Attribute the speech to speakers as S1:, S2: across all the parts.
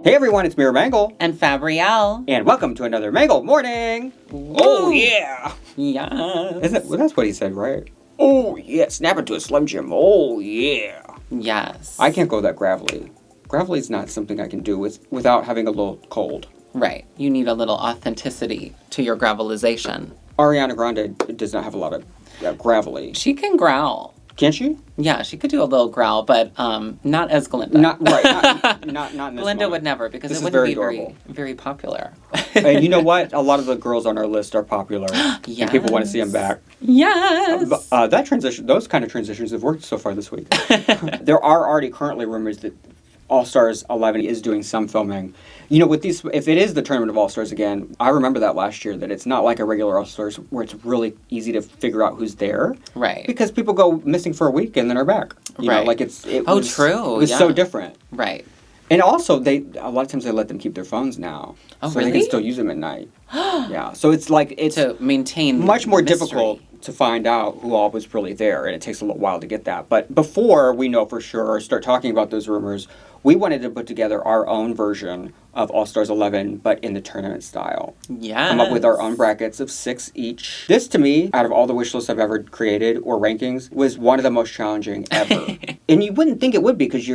S1: Hey everyone, it's Mera Mangle.
S2: And Fabrielle.
S1: And welcome to another Mangle Morning.
S2: Ooh.
S1: Oh yeah.
S2: Yes.
S1: Well, that's what he said, right? Oh yeah, snap it to a Slim Jim. Oh yeah.
S2: Yes.
S1: I can't go that gravelly. Gravelly is not something I can do without having a little cold.
S2: Right. You need a little authenticity to your gravelization.
S1: Ariana Grande does not have a lot of gravelly.
S2: She can growl.
S1: Can she?
S2: Yeah, she could do a little growl, but not as Glinda.
S1: Not in this
S2: Glinda
S1: moment.
S2: would never, because
S1: This
S2: it
S1: is
S2: wouldn't
S1: very
S2: be
S1: adorable.
S2: very popular.
S1: And you know what? A lot of the girls on our list are popular.
S2: Yes.
S1: And people want to see them back.
S2: Yes.
S1: Those kind of transitions have worked so far this week. There are already currently rumors that All-Stars 11 is doing some filming. You know, with these, if it is the Tournament of All-Stars again, I remember that last year, that it's not like a regular All-Stars where it's really easy to figure out who's there.
S2: Right.
S1: Because people go missing for a week and then are back. You know, like
S2: true.
S1: It was
S2: Yeah.
S1: so different.
S2: Right.
S1: And also, a lot of times they let them keep their phones now.
S2: Oh,
S1: so
S2: really?
S1: they can still use them at night. Yeah. So it's like, it's
S2: To maintain
S1: much more
S2: mystery.
S1: difficult to find out who all was really there, and it takes a little while to get that. But before we know for sure or start talking about those rumors, we wanted to put together our own version of All-Stars 11, but in the tournament style.
S2: Yes.
S1: Come up with our own brackets of 6 each. This, to me, out of all the wish lists I've ever created or rankings, was one of the most challenging ever. And you wouldn't think it would be, because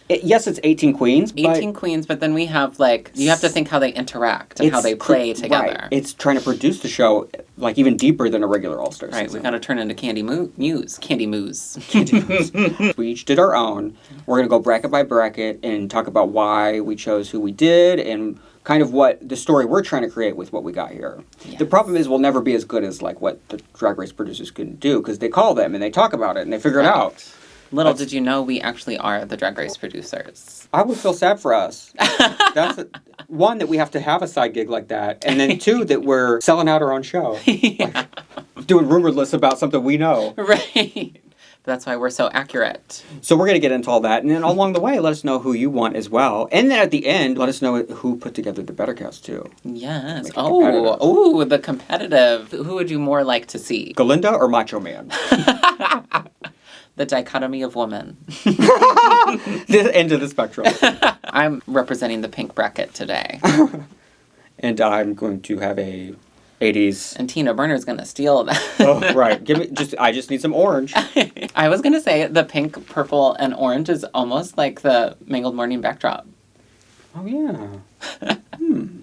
S1: yes, it's 18 queens, but
S2: 18 queens, but then we have, you have to think how they interact and how they play together.
S1: Right. It's trying to produce the show, even deeper than a regular All-Star
S2: Right,
S1: season.
S2: we got to turn into Candy Moose.
S1: We each did our own. We're going to go bracket by bracket and talk about why we chose who we did and kind of what the story we're trying to create with what we got here.
S2: Yes.
S1: The problem is we'll never be as good as, what the Drag Race producers can do, because they call them and they talk about it and they figure it out.
S2: Little did you know, we actually are the Drag Race producers.
S1: I would feel sad for us. That's one, that we have to have a side gig like that, and then two, that we're selling out our own show.
S2: Yeah.
S1: Doing rumor lists about something we know.
S2: Right. That's why we're so accurate.
S1: So we're going to get into all that, and then along the way, let us know who you want as well. And then at the end, let us know who put together the better cast, too.
S2: Yes.
S1: Oh,
S2: the competitive. Who would you more like to see?
S1: Galinda or Macho Man?
S2: The dichotomy of woman.
S1: The end of the spectrum.
S2: I'm representing the pink bracket today.
S1: And I'm going to have a 80s.
S2: And Tina Burner's going to steal that.
S1: Oh, right. I just need some orange.
S2: I was going to say the pink, purple, and orange is almost like the Mangled Morning backdrop.
S1: Oh, yeah.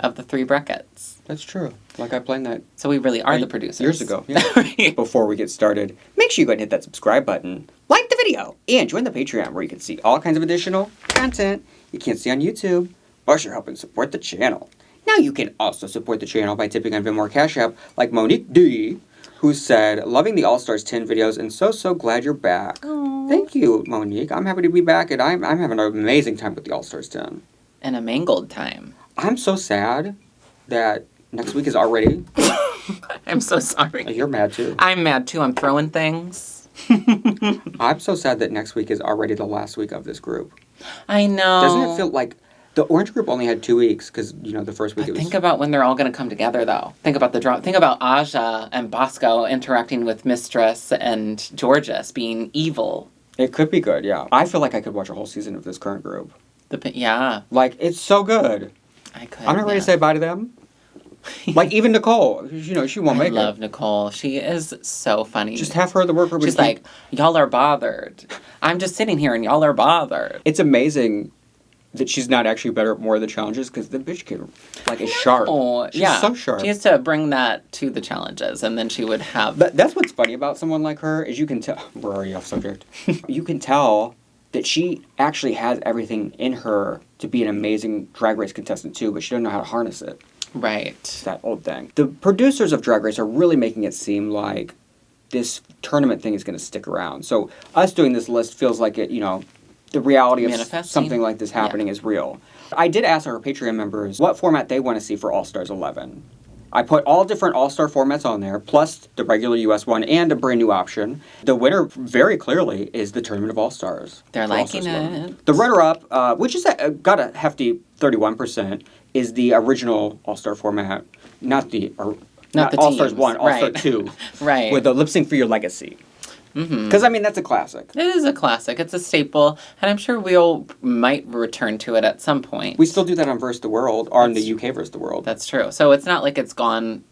S2: Of the 3 brackets.
S1: That's true. I planned that.
S2: So we really are the producers.
S1: Years ago, yeah. Before we get started, make sure you go ahead and hit that subscribe button, like the video, and join the Patreon, where you can see all kinds of additional content you can't see on YouTube, plus you're helping support the channel. Now you can also support the channel by tipping on Venmo or Cash App, like Monique D, who said, "Loving the All-Stars 10 videos and so glad you're back."
S2: Aww.
S1: Thank you, Monique. I'm happy to be back, and I'm having an amazing time with the All-Stars 10.
S2: And a Mangled time.
S1: I'm so sad that next week is already...
S2: I'm so sorry.
S1: You're mad, too.
S2: I'm mad, too. I'm throwing things.
S1: I'm so sad that next week is already the last week of this group.
S2: I know.
S1: Doesn't it feel like the Orange group only had 2 weeks, because, the first week it was...
S2: Think about when they're all going to come together, though. Think about the drama. Think about Aja and Bosco interacting with Mistress and Georges being evil.
S1: It could be good, yeah. I feel like I could watch a whole season of this current group.
S2: Yeah.
S1: It's so good.
S2: I could.
S1: I'm not ready to say bye to them. Even Nicole, she won't make it.
S2: I love Nicole. She is so funny.
S1: Just have her at the work room.
S2: She's like, y'all are bothered. I'm just sitting here and y'all are bothered.
S1: It's amazing that she's not actually better at more of the challenges, because the bitch can, is sharp.
S2: Oh,
S1: she's
S2: yeah.
S1: so sharp.
S2: She has to bring that to the challenges, and then she would have...
S1: But that's what's funny about someone like her, is you can tell... We're already off subject. You can tell that she actually has everything in her to be an amazing Drag Race contestant, too, but she doesn't know how to harness it.
S2: Right.
S1: It's that old thing. The producers of Drag Race are really making it seem like this tournament thing is going to stick around. So us doing this list feels like it, the reality of something like this happening is real. I did ask our Patreon members what format they want to see for All-Stars 11. I put all different All-Star formats on there, plus the regular US one and a brand new option. The winner, very clearly, is the Tournament of All-Stars.
S2: They're liking it.
S1: The runner-up, which is got a hefty 31%, is the original All-Star format, not All-Stars 1, All-Star 2.
S2: Right.
S1: With the Lip Sync for Your Legacy. Because, I mean, that's a classic.
S2: It is a classic. It's a staple. And I'm sure we'll might return to it at some point.
S1: We still do that on Versus the World, or on the UK Versus the World.
S2: That's true. So it's not like it's gone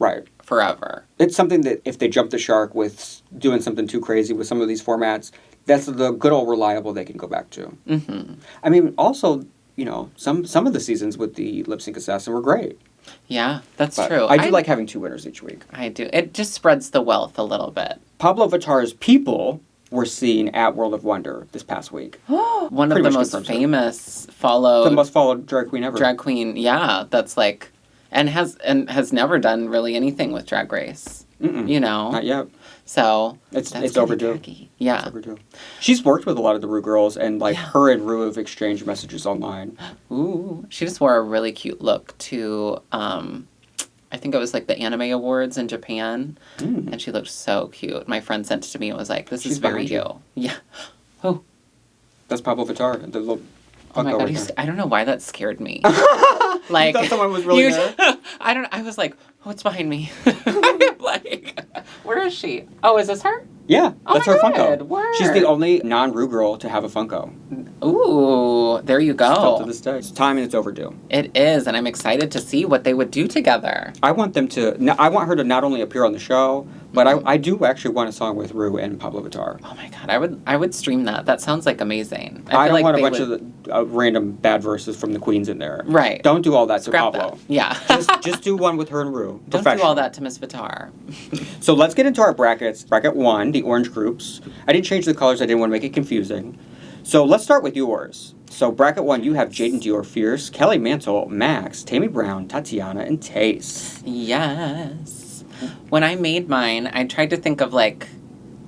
S2: forever.
S1: It's something that if they jump the shark with doing something too crazy with some of these formats, that's the good old reliable they can go back to. Mm-hmm. I mean, also, you know, some of the seasons with the Lip Sync Assassin were great.
S2: Yeah, that's true.
S1: I do like having 2 winners each week.
S2: I do. It just spreads the wealth a little bit.
S1: Pabllo Vittar's people were seen at World of Wonder this past week.
S2: One of the most famous followed...
S1: The most followed drag queen ever.
S2: Drag queen, yeah. That's like... And has never done really anything with Drag Race. You know?
S1: Not yet.
S2: So...
S1: It's overdue.
S2: Tacky. Yeah.
S1: It's overdue. She's worked with a lot of the Ru girls, and like her and Ru have exchanged messages online.
S2: Ooh. She just wore a really cute look to... I think it was like the Anime Awards in Japan, and she looked so cute. My friend sent it to me and was like, "This is very you." Yeah. Oh,
S1: that's Pabllo Vittar. The little.
S2: Oh my god! I don't know why that scared me.
S1: Like, you thought someone was really there?
S2: I don't. I was like, "What's behind me?" Like, where is she? Oh, is this her?
S1: Yeah, that's her Funko.
S2: Word.
S1: She's the only non-Ru girl to have a Funko.
S2: Ooh, there you go.
S1: Still to this day. It's time and it's overdue.
S2: It is, and I'm excited to see what they would do together.
S1: I want her to not only appear on the show, but I do actually want a song with Ru and Pabllo Vittar.
S2: Oh my god, I would stream that. That sounds like amazing.
S1: I don't want a bunch of random bad verses from the queens in there.
S2: Right.
S1: Don't do all that to Pabllo.
S2: That. Yeah.
S1: just do one with her and Ru.
S2: Don't do all that to Miss Vittar.
S1: So let's get into our brackets. Bracket 1, the orange groups. I didn't change the colors. I didn't want to make it confusing. So let's start with yours. So bracket 1, you have Jaidynn, Dior, Fierce, Kelly Mantle, Max, Tammy Brown, Tatianna, and Tayce.
S2: Yes. When I made mine, I tried to think of like,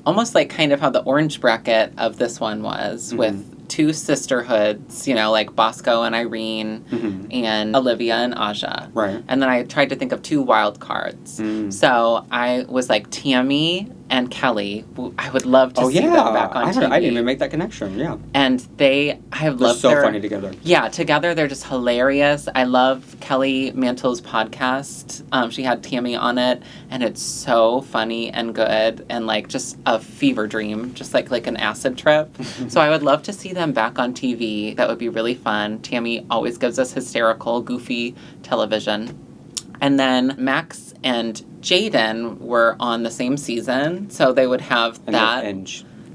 S2: almost like kind of how the orange bracket of this one was, with 2 sisterhoods, you know, like Bosco and Irene, and Olivia and Aja.
S1: Right.
S2: And then I tried to think of 2 wild cards. So I was like, Tammy and Kelly, I would love to see them back on TV.
S1: I didn't even make that connection, yeah.
S2: And I have loved
S1: they're so funny together.
S2: Yeah, together they're just hilarious. I love Kelly Mantle's podcast. She had Tammy on it, and it's so funny and good, and like just a fever dream, just like an acid trip. So I would love to see them back on TV. That would be really fun. Tammy always gives us hysterical, goofy television. And then Max and Jaidynn were on the same season, so they would have that.
S1: And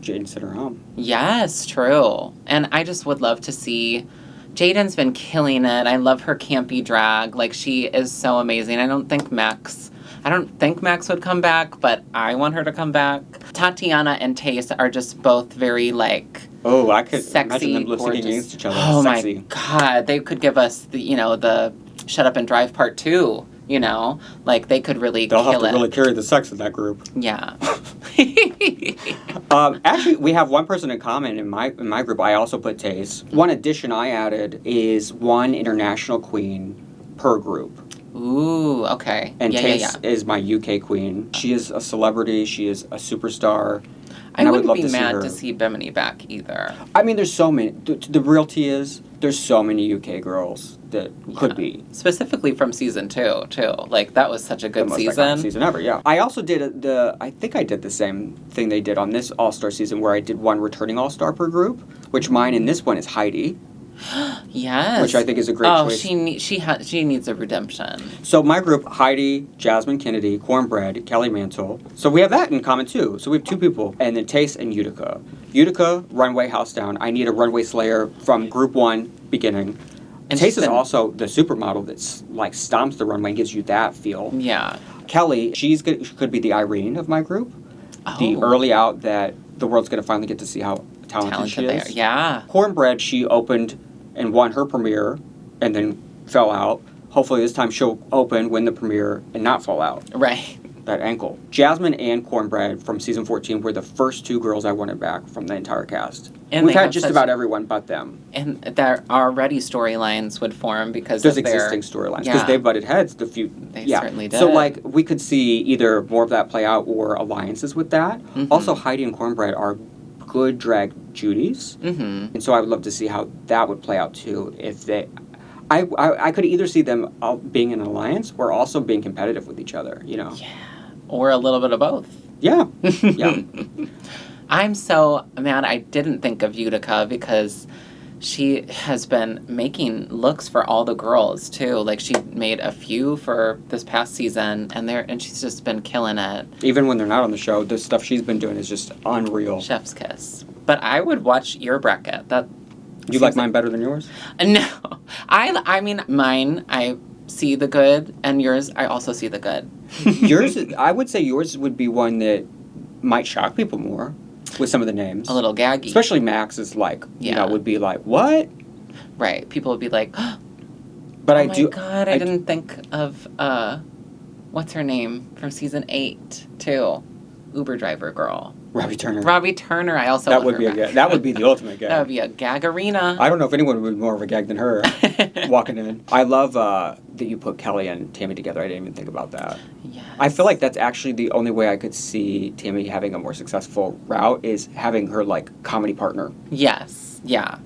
S1: Jaidynn sent her home.
S2: Yes, true. And I just would love to see... Jaidynn's been killing it. I love her campy drag. Like, she is so amazing. I don't think Max would come back, but I want her to come back. Tatianna and Tayce are just both very, like...
S1: Oh, I could
S2: sexy,
S1: imagine them lip syncing against each other.
S2: Oh
S1: sexy.
S2: My god. They could give us the Shut Up and Drive Part 2. You know, like they could really
S1: They'll
S2: kill
S1: have to
S2: it.
S1: really carry the sex in that group.
S2: Yeah.
S1: Actually, we have one person in common in my group. I also put Tayce. One addition I added is 1 international queen per group.
S2: Ooh, okay.
S1: And Tayce is my UK queen. She is a celebrity. She is a superstar.
S2: I wouldn't be mad to see Bimini back either.
S1: I mean, there's so many. The realty is there's so many UK girls that could be.
S2: Specifically from season 2, too. Like, that was such a good season.
S1: Season ever, yeah. I also did I think I did the same thing they did on this All-Star season where I did 1 returning All-Star per group, which mine in this one is Heidi.
S2: Yes.
S1: Which I think is a great choice.
S2: She needs a redemption.
S1: So my group, Heidi, Jasmine Kennedy, Kornbread, Kelly Mantle. So we have that in common too. So we have 2 people. And then Tayce and Utica. Utica, runway, house down. I need a runway slayer from group 1 beginning. And Tayce is also the supermodel that's like stomps the runway and gives you that feel.
S2: Yeah.
S1: Kelly, she could be the Irene of my group. Oh. The early out that the world's going to finally get to see how talented she is.
S2: Yeah.
S1: Kornbread, she opened and won her premiere and then fell out. Hopefully this time she'll open, win the premiere, and not fall out.
S2: Right.
S1: That ankle. Jasmine and Kornbread from season 14 were the first 2 girls I wanted back from the entire cast. And we've had just about everyone but them.
S2: And there already storylines would form because
S1: there's existing storylines. Because they butted heads. They
S2: certainly did.
S1: So, like, we could see either more of that play out or alliances with that. Mm-hmm. Also, Heidi and Kornbread are good drag Judies. Mm-hmm. And so I would love to see how that would play out, too, if they... I could either see them all being an alliance or also being competitive with each other, you know?
S2: Yeah. Or a little bit of both.
S1: Yeah. Yeah.
S2: I'm so mad I didn't think of Utica because she has been making looks for all the girls, too. Like, she made a few for this past season, and she's just been killing it.
S1: Even when they're not on the show, the stuff she's been doing is just unreal.
S2: Chef's kiss. But I would watch your bracket.
S1: You like mine better than yours?
S2: No. I mean, mine, I see the good, and yours, I also see the good.
S1: I would say yours would be one that might shock people more with some of the names.
S2: A little gaggy.
S1: Especially Max is like, would be like, what?
S2: Right. People would be like,
S1: but
S2: oh my God, I didn't think of, what's her name from season 8, too? Uber driver girl.
S1: Robbie Turner.
S2: I also love her
S1: gag. That would be the ultimate gag.
S2: That would be a gag arena.
S1: I don't know if anyone would be more of a gag than her walking in. I love that you put Kelly and Tammy together. I didn't even think about that.
S2: Yes.
S1: I feel like that's actually the only way I could see Tammy having a more successful route is having her, like, comedy partner.
S2: Yes. Yeah.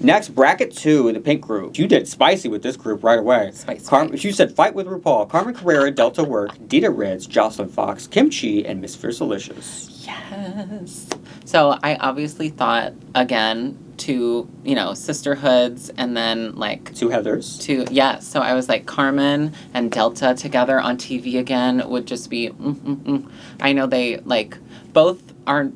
S1: Next, bracket 2, the pink group. You did spicy with this group right away.
S2: Spicy.
S1: You said fight with RuPaul. Carmen Carrera, Delta Work, Dita Ritz, Jocelyn Fox, Kimchi, and Miss Fiercelicious.
S2: Yes. So I obviously thought, again, two, sisterhoods and then, like...
S1: Two Heathers.
S2: Yes. So I was like, Carmen and Delta together on TV again would just be... I know they, like, both are,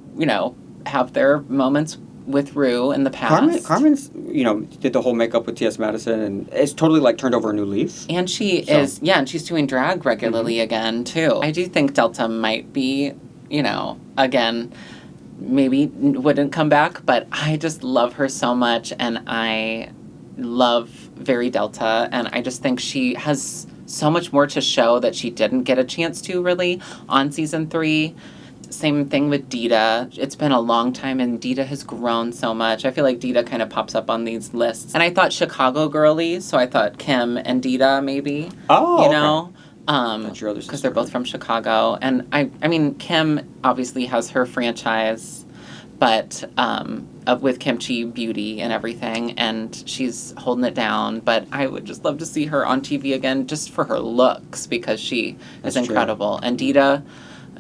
S2: have their moments with Ru in the past.
S1: Carmen's, did the whole makeup with T.S. Madison and it's totally like turned over a new leaf.
S2: And and she's doing drag regularly again, too. I do think Delta might be, again, maybe wouldn't come back, but I just love her so much and I love Very Delta and I just think she has so much more to show that she didn't get a chance to really on season 3. Same thing with Dita. It's been a long time and Dita has grown so much. I feel like Dita kind of pops up on these lists. And I thought Chicago girly, so I thought Kim and Dita maybe.
S1: Oh,
S2: okay.
S1: That's your other sister.
S2: Because they're both from Chicago. And I mean, Kim obviously has her franchise, but with Kimchi Beauty and everything, and she's holding it down. But I would just love to see her on TV again just for her looks because she is incredible. True. And Dita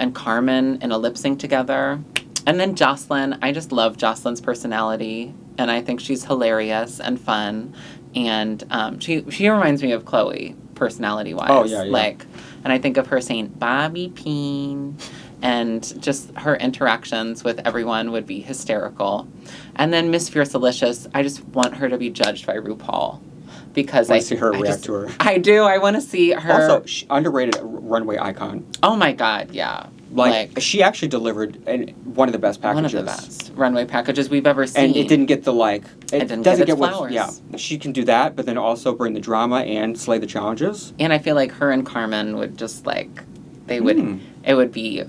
S2: and Carmen in a lip sync together. And then Jocelyn, I just love Jocelyn's personality, and I think she's hilarious and fun. And she reminds me of Chloe, personality-wise.
S1: Oh, yeah.
S2: Like, and I think of her saying, Bobby Peen, and just her interactions with everyone would be hysterical. And then Miss Fiercelicious, I just want her to be judged by RuPaul. Because I
S1: see her react to her.
S2: I do. I want to see her.
S1: Also, underrated runway icon.
S2: Oh my God, yeah.
S1: Like she actually delivered one of the best packages.
S2: One of the best runway packages we've ever seen.
S1: And it didn't get the It
S2: didn't
S1: doesn't
S2: get its
S1: what.
S2: flowers.
S1: Yeah, she can do that, but then also bring the drama and slay the challenges.
S2: And I feel like her and Carmen would just they would. It would be,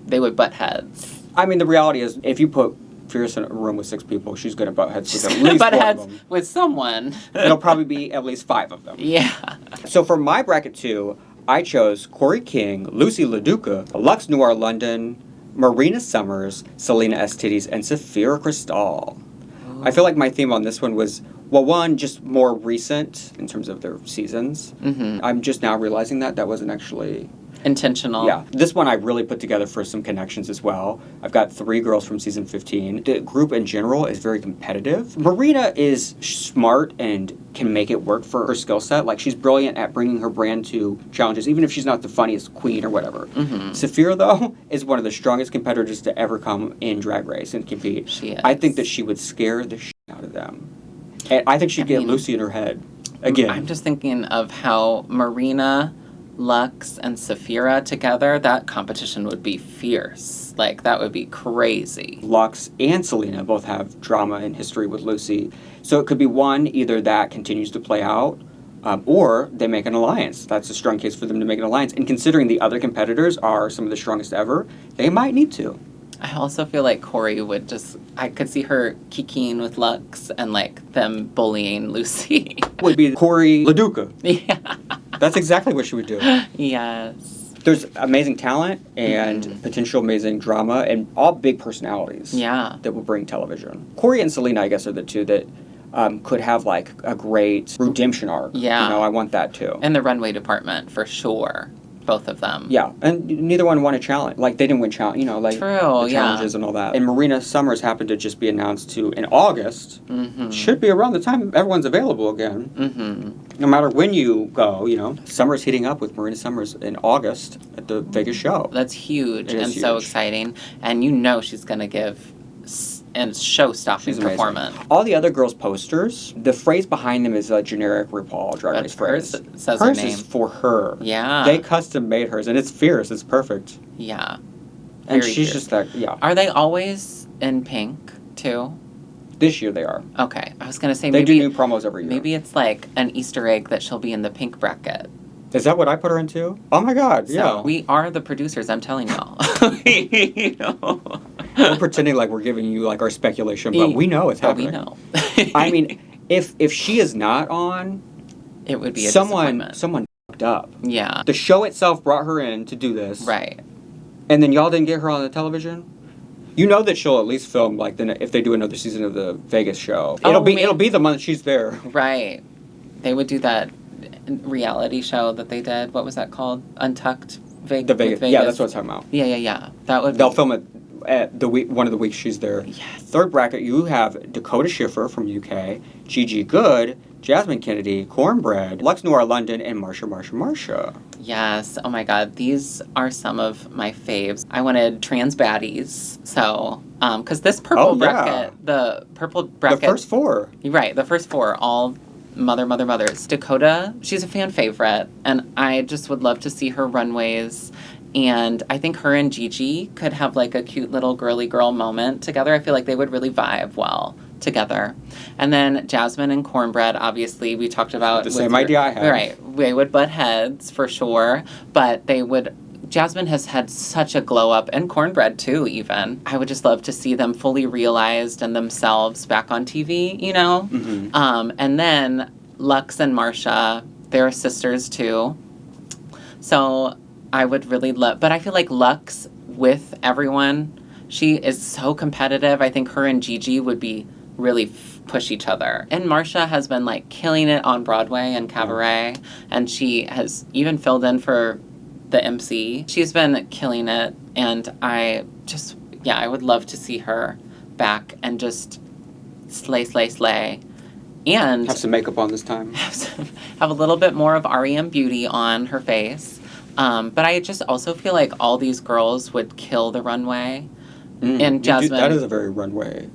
S2: they would butt heads.
S1: I mean, the reality is, if you put Fierce in a room with 6 people, she's going to butt heads with at least
S2: butt
S1: one
S2: heads
S1: of them.
S2: with someone.
S1: It'll probably be at least 5 of them.
S2: Yeah.
S1: So for my bracket 2, I chose Kori King, Loosey LaDuca, Luxe Noir London, Marina Summers, Salina Estitties, and Sapphira Cristál. Ooh. I feel like my theme on this one was, well, one, just more recent in terms of their seasons. Mm-hmm. I'm just now realizing that wasn't actually
S2: intentional.
S1: Yeah. This one I really put together for some connections as well. I've got 3 girls from season 15. The group in general is very competitive. Marina is smart and can make it work for her skill set. Like, she's brilliant at bringing her brand to challenges, even if she's not the funniest queen or whatever. Mm-hmm. Sapphira, though, is one of the strongest competitors to ever come in Drag Race and compete.
S2: She is.
S1: I think that she would scare the shit out of them. And I think she'd get Loosey in her head. Again.
S2: I'm just thinking of how Marina, Luxe, and Sapphira together, that competition would be fierce. Like, that would be crazy.
S1: Luxe and Salina both have drama and history with Loosey. So it could be one, either that continues to play out, or they make an alliance. That's a strong case for them to make an alliance. And considering the other competitors are some of the strongest ever, they might need to.
S2: I also feel like Kori would just... I could see her kikiing with Luxe and, them bullying Loosey.
S1: Would be Kori LaDuca.
S2: Yeah.
S1: That's exactly what she would do.
S2: Yes.
S1: There's amazing talent and potential amazing drama and all big personalities.
S2: Yeah.
S1: That will bring television. Kori and Salina, I guess, are the two that could have, a great redemption arc.
S2: Yeah.
S1: I want that, too.
S2: And the runway department, for sure. both of them.
S1: Yeah, and neither one won a challenge. Like, they didn't win challenge, you know, like
S2: True,
S1: the challenges and all that. And Marina Summers happened to just be announced in August.
S2: Mm-hmm.
S1: Should be around the time everyone's available again.
S2: Mm-hmm.
S1: No matter when you go, you know. Summer's heating up with Marina Summers in August at the Vegas show.
S2: That's huge and
S1: huge.
S2: So exciting. And you know she's going to give and show-stopping performance.
S1: All the other girls' posters, the phrase behind them is a generic RuPaul Drag Race phrase.
S2: Hers says
S1: hers
S2: her name.
S1: Is for her.
S2: Yeah.
S1: They custom made hers, and it's fierce. It's perfect.
S2: Yeah.
S1: And
S2: Very
S1: she's
S2: fierce.
S1: just that, yeah.
S2: Are they always in pink, too?
S1: This year they are.
S2: Okay. I was going to say
S1: they
S2: maybe...
S1: do new promos every year.
S2: Maybe it's like an Easter egg that she'll be in the pink bracket.
S1: Is that what I put her into? Oh my God,
S2: So
S1: yeah.
S2: we are the producers, I'm telling y'all. You know?
S1: We're pretending like we're giving you like our speculation, but we know it's happening.
S2: We know.
S1: I mean, if she is not on,
S2: it would be a
S1: someone
S2: disappointment.
S1: fucked up.
S2: Yeah.
S1: The show itself brought her in to do this.
S2: Right.
S1: And then y'all didn't get her on the television? You know that she'll at least film like if they do another season of the Vegas show. It'll be the month she's there.
S2: Right. They would do that reality show that they did. What was that called? Untucked Vegas.
S1: Yeah, that's what I'm talking about.
S2: Yeah. They'll
S1: film it at one of the weeks she's there.
S2: Yes.
S1: Third bracket, you have Dakota Schiffer from UK, Gigi Goode, Jasmine Kennedy, Kornbread, Lux Noir London, and Marsha.
S2: Yes. Oh my God. These are some of my faves. I wanted trans baddies. So, because this purple bracket, the purple bracket.
S1: The first four.
S2: Right. The first four, all mothers. Dakota, she's a fan favorite, and I just would love to see her runways. And I think her and Gigi could have like a cute little girly girl moment together. I feel like they would really vibe well together. And then Jasmine and Kornbread, obviously, we talked about
S1: the same idea I had.
S2: Right. They would butt heads for sure, but they would. Jasmine has had such a glow up, and Kornbread too, even. I would just love to see them fully realized and themselves back on TV, you know?
S1: Mm-hmm.
S2: And then Lux and Marsha, they're sisters too. So I would really love, but I feel like Lux with everyone, she is so competitive. I think her and Gigi would be really push each other. And Marsha has been like killing it on Broadway and cabaret, and she has even filled in for the MC. She's been killing it, and I would love to see her back and just slay. And
S1: have some makeup on this time.
S2: Have a little bit more of REM beauty on her face. But I just also feel like all these girls would kill the runway. And Jasmine...
S1: that is a very runway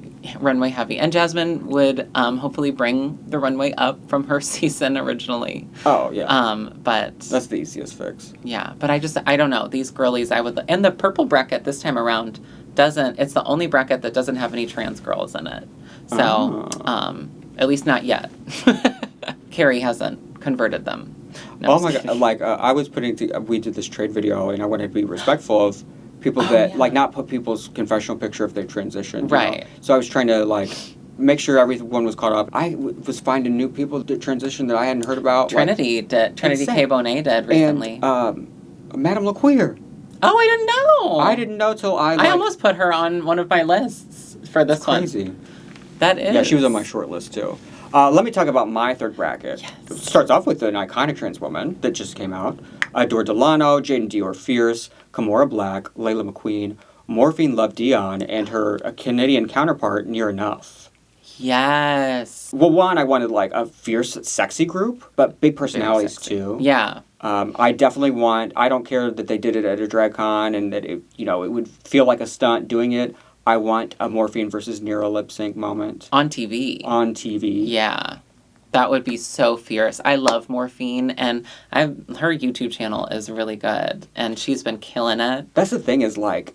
S2: heavy. And Jasmine would hopefully bring the runway up from her season originally.
S1: Oh, yeah.
S2: But...
S1: that's the easiest fix.
S2: Yeah, but I don't know. These girlies, and the purple bracket this time around it's the only bracket that doesn't have any trans girls in it. So, at least not yet. Carrie hasn't converted them. No,
S1: oh my God, like, I was we did this trade video, and I wanted to be respectful of people that, like, not put people's confessional picture if they transitioned.
S2: Right.
S1: Know? So I was trying to, like, make sure everyone was caught up. I was finding new people that transitioned that I hadn't heard about.
S2: Trinity K. Bonet did recently.
S1: And Madame LaQueer.
S2: Oh, I didn't know.
S1: I didn't know till
S2: I almost put her on one of my lists for this one.
S1: Crazy.
S2: That is.
S1: Yeah, she was on my short list, too. Let me talk about my third bracket.
S2: Yes.
S1: It starts off with an iconic trans woman that just came out. Adore Delano, Jaidynn Dior Fierce, Kimora Black, Layla McQueen, Morphine Love Dion, and her Canadian counterpart, Near Enough.
S2: Yes.
S1: Well, one, I wanted like a fierce, sexy group, but big personalities too.
S2: Yeah.
S1: I definitely I don't care that they did it at a drag con and that it would feel like a stunt doing it. I want a Morphine versus Nero lip sync moment.
S2: On TV. Yeah. That would be so fierce. I love Morphine, and her YouTube channel is really good, and she's been killing it.
S1: That's the thing is, like,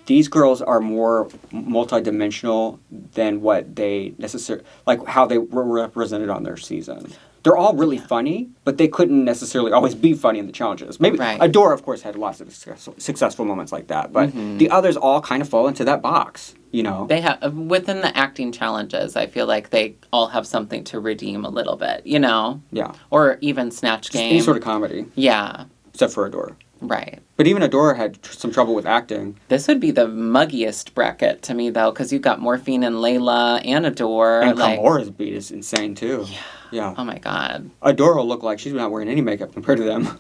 S1: these girls are more multidimensional than what they necessarily, like, how they were represented on their season. They're all really funny, but they couldn't necessarily always be funny in the challenges. Maybe Adore, of course, had lots of successful moments like that, but the others all kind of fall into that box, you know?
S2: They have, within the acting challenges, I feel like they all have something to redeem a little bit, you know?
S1: Yeah.
S2: Or even Snatch Game.
S1: Any sort of comedy.
S2: Yeah.
S1: Except for Adore.
S2: Right.
S1: But even Adore had some trouble with acting.
S2: This would be the muggiest bracket to me, though, because you've got Morphine and Layla and Adore.
S1: And Kimora's beat is insane, too.
S2: Yeah.
S1: Yeah.
S2: Oh, my God.
S1: Adore will look like she's not wearing any makeup compared to them.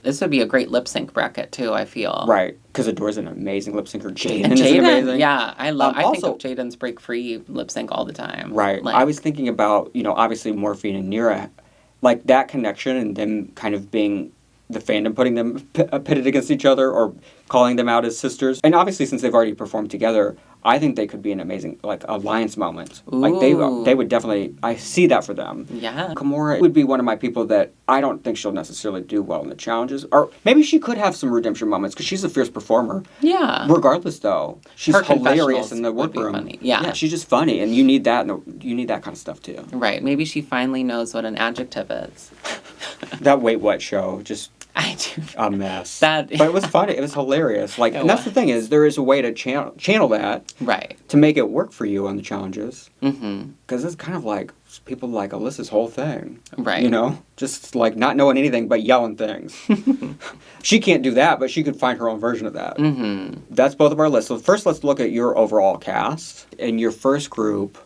S2: This would be a great lip sync bracket too, I feel.
S1: Right, because Adore's an amazing lip syncer. Jaidynn is amazing.
S2: Yeah, I think of Jaidynn's Break Free lip sync all the time.
S1: Right.
S2: Like,
S1: I was thinking about, obviously Morphine and Mera, like that connection and them kind of being the fandom putting them pitted against each other or calling them out as sisters. And obviously since they've already performed together, I think they could be an amazing, like, alliance moment.
S2: Ooh.
S1: Like, they would definitely, I see that for them.
S2: Yeah.
S1: Kimura would be one of my people that I don't think she'll necessarily do well in the challenges. Or maybe she could have some redemption moments because she's a fierce performer.
S2: Yeah.
S1: Regardless, though, she's hilarious in the
S2: would be
S1: workroom.
S2: funny. Yeah.
S1: She's just funny, and you need that. You need that kind of stuff too.
S2: Right. Maybe she finally knows what an adjective is.
S1: That Wait What show just
S2: I do.
S1: a mess.
S2: But
S1: it was funny. It was hilarious. Like, and that's the thing is there is a way to channel that.
S2: Right.
S1: To make it work for you on the challenges.
S2: Mm-hmm.
S1: Because it's kind of like people like Alyssa's whole thing.
S2: Right.
S1: Just like not knowing anything but yelling things. She can't do that, but she could find her own version of that.
S2: Mm-hmm.
S1: That's both of our lists. So first, let's look at your overall cast. In your first group,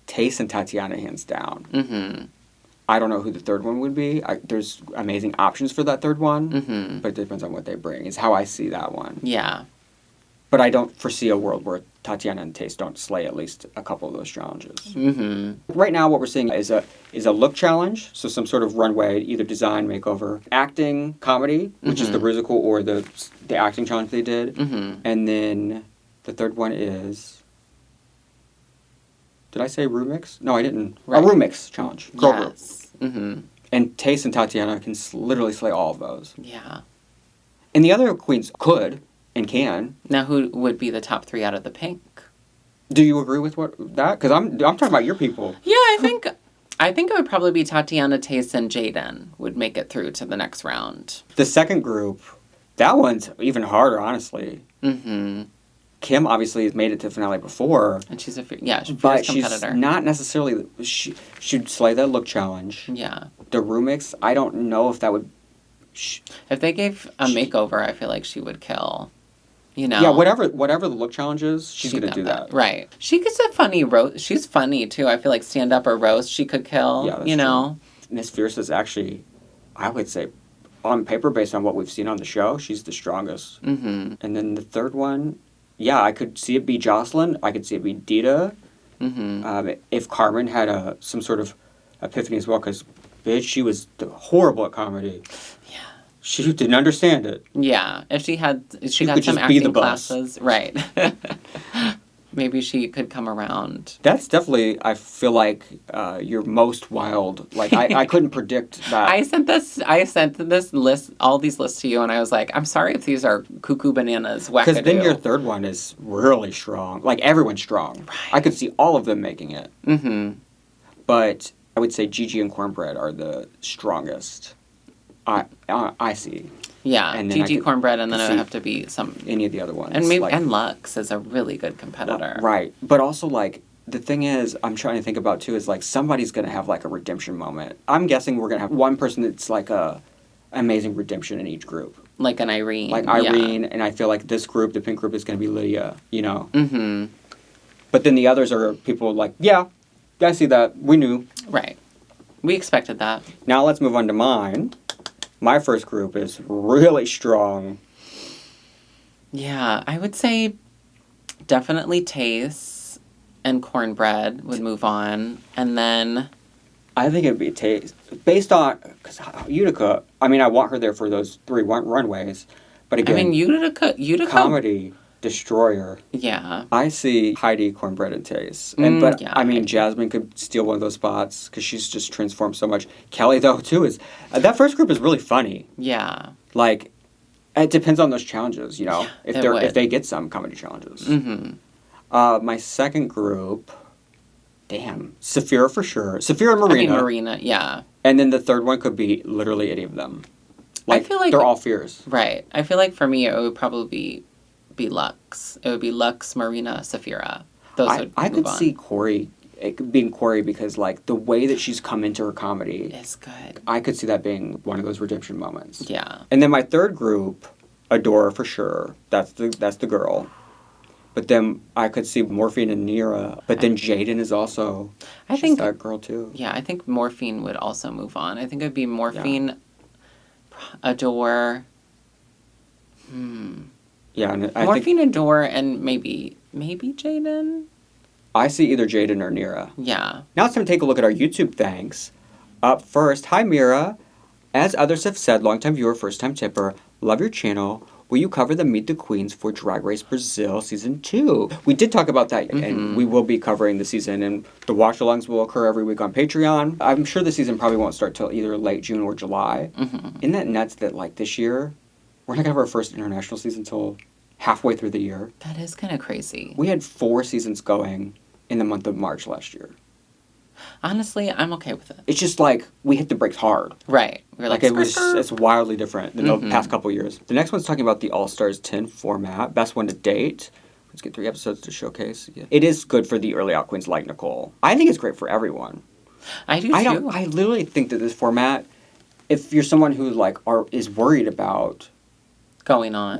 S1: Tayce and Tatianna, hands down.
S2: Mm-hmm.
S1: I don't know who the third one would be. There's amazing options for that third one,
S2: mm-hmm.
S1: but it depends on what they bring. Is how I see that one.
S2: Yeah.
S1: But I don't foresee a world where Tatianna and Tayce don't slay at least a couple of those challenges.
S2: Mm-hmm.
S1: Right now, what we're seeing is a look challenge, so some sort of runway, either design, makeover, acting, comedy, which is the Rizzical or the acting challenge they did, and then the third one is. Did I say Rumix? No, I didn't.
S2: Right.
S1: A Rumix challenge. Girl group.
S2: Mm-hmm.
S1: And Tayce and Tatianna can literally slay all of those.
S2: Yeah.
S1: And the other queens could and can.
S2: Now, who would be the top 3 out of the pink?
S1: Do you agree with that? Because I'm talking about your people.
S2: Yeah, I think it would probably be Tatianna, Tayce, and Jaidynn would make it through to the next round.
S1: The second group, that one's even harder, honestly.
S2: Mm-hmm.
S1: Kim obviously has made it to the finale before.
S2: And she's a fierce
S1: but
S2: competitor.
S1: She's not necessarily... She'd slay that look challenge.
S2: Yeah.
S1: The Rumix, I don't know if that would...
S2: If they gave a makeover, I feel like she would kill.
S1: Yeah, whatever the look challenge is, she's going to do that.
S2: Right. She gets a funny roast. She's funny, too. I feel like stand-up or roast, she could kill,
S1: yeah, that's true. Miss Fierce is actually, I would say, on paper, based on what we've seen on the show, she's the strongest.
S2: Mm-hmm.
S1: And then the third one... Yeah, I could see it be Jocelyn. I could see it be Dita.
S2: Mm-hmm.
S1: If Carmen had some sort of epiphany as well, because, bitch, she was horrible at comedy.
S2: Yeah.
S1: She didn't understand it.
S2: Yeah. If she got some acting classes. Right. Maybe she could come around.
S1: That's definitely, I feel like, your most wild. Like, I couldn't predict that.
S2: I sent this list, all these lists to you, and I was like, I'm sorry if these are cuckoo bananas, wackadoo.
S1: Because then your third one is really strong. Like, everyone's strong.
S2: Right.
S1: I could see all of them making it.
S2: Mm-hmm.
S1: But I would say Gigi and Kornbread are the strongest. I see.
S2: Yeah, and Gigi, Kornbread, and then it would have to be
S1: any of the other ones.
S2: And maybe and Lux is a really good competitor.
S1: Right. But also, like, the thing is, I'm trying to think about, too, is, like, somebody's going to have, like, a redemption moment. I'm guessing we're going to have one person that's, like, a amazing redemption in each group.
S2: Like an Irene.
S1: Like Irene, and I feel like this group, the pink group, is going to be Lydia,
S2: Mm-hmm.
S1: But then the others are people like, yeah, I see that. We knew.
S2: Right. We expected that.
S1: Now let's move on to mine. My first group is really strong.
S2: Yeah, I would say definitely Tayce and Kornbread would move on. And then...
S1: I think it'd be Tayce. Based on... Because Utica, I mean, I want her there for those 3 runways. But again...
S2: I mean, Utica...
S1: Comedy, destroyer.
S2: Yeah.
S1: I see Heidi, Kornbread, and Tayce. I mean, Jasmine could steal one of those spots because she's just transformed so much. Kelly, though, too, is... that first group is really funny.
S2: Yeah.
S1: Like, it depends on those challenges,
S2: Yeah,
S1: if they get some comedy challenges.
S2: Mm-hmm.
S1: My second group... Damn. Sapphira for sure. Sapphira and Marina.
S2: I mean, Marina, yeah.
S1: And then the third one could be literally any of them. Like,
S2: I feel like...
S1: They're all fierce.
S2: Right. I feel like for me, it would probably be Lux. It would be Lux, Marina, Sapphira.
S1: I could see Kori being Kori because, like, the way that she's come into her comedy
S2: is good.
S1: I could see that being one of those redemption moments.
S2: Yeah.
S1: And then my third group, Adora for sure. That's the girl. But then I could see Morphine and Mera. But then Jaidynn is also she's that girl too.
S2: Yeah, I think Morphine would also move on. I think it would be Morphine, Adore.
S1: Yeah, and I
S2: Morphine, Adore, and maybe Jaidynn?
S1: I see either Jaidynn or Mera.
S2: Yeah.
S1: Now it's time to take a look at our YouTube thanks. Up first, hi Mera. As others have said, longtime viewer, first-time tipper, love your channel. Will you cover the Meet the Queens for Drag Race Brazil Season 2? We did talk about that, and we will be covering the season, and the watch-alongs will occur every week on Patreon. I'm sure the season probably won't start till either late June or July. Isn't that nuts that, like, this year, we're not going to have our first international season till halfway through the year?
S2: That is kind of crazy.
S1: We had 4 seasons going in the month of March last year.
S2: Honestly, I'm okay with it.
S1: It's just like we hit the brakes hard.
S2: Right. We're like
S1: it's wildly different than the past couple years. The next one's talking about the All Stars 10 format, best one to date. Let's get 3 episodes to showcase. Yeah. It is good for the early out queens like Nicole. I think it's great for everyone.
S2: I do too.
S1: I literally think that this format, if you're someone who is worried about
S2: going on,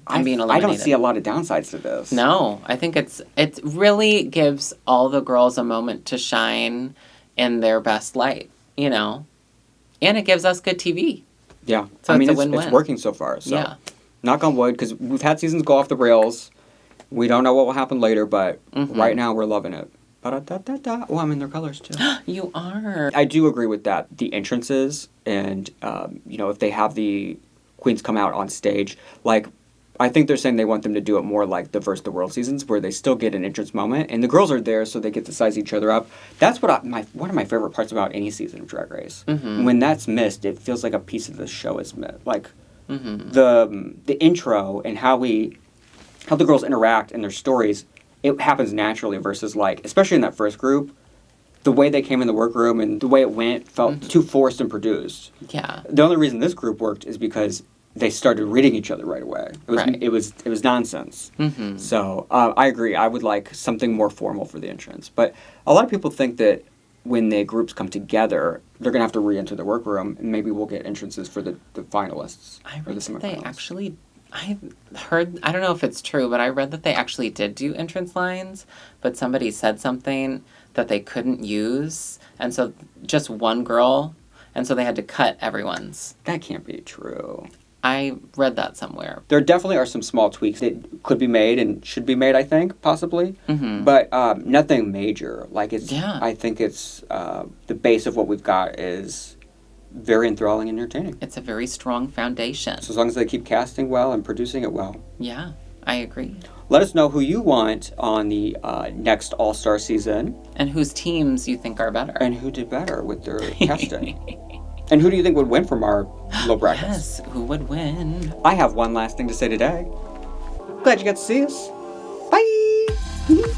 S1: and being eliminated, I don't see a lot of downsides to this.
S2: No, I think it really gives all the girls a moment to shine in their best light, you know, and it gives us good TV.
S1: Yeah,
S2: so
S1: it's working so far. So, yeah. Knock on wood, because we've had seasons go off the rails. We don't know what will happen later, but right now we're loving it. Oh, I'm in their colors too.
S2: You are.
S1: I do agree with that. The entrances and if they have the queens come out on stage, I think they're saying they want them to do it more like the Versus the World seasons, where they still get an entrance moment, and the girls are there so they get to size each other up. That's one of my favorite parts about any season of Drag Race. When that's missed, it feels like a piece of the show is missed. The intro and how the girls interact and their stories, it happens naturally versus especially in that first group, the way they came in the workroom and the way it went felt too forced and produced.
S2: Yeah.
S1: The only reason this group worked is because they started reading each other right away. It was nonsense. So I agree. I would like something more formal for the entrance. But a lot of people think that when the groups come together, they're going to have to re-enter the workroom, and maybe we'll get entrances for the finalists.
S2: I read that they actually... I heard, I don't know if it's true, but I read that they actually did do entrance lines, but somebody said something that they couldn't use, and so just one girl, and so they had to cut everyone's.
S1: That can't be true.
S2: I read that somewhere.
S1: There definitely are some small tweaks that could be made and should be made, I think, possibly, but nothing major. I think it's the base of what we've got is very enthralling and entertaining.
S2: It's a very strong foundation.
S1: So as long as they keep casting well and producing it well.
S2: Yeah, I agree.
S1: Let us know who you want on the next All-Star season.
S2: And whose teams you think are better.
S1: And who did better with their casting. And who do you think would win from our low brackets?
S2: Yes, who would win?
S1: I have one last thing to say today. Glad you got to see us. Bye!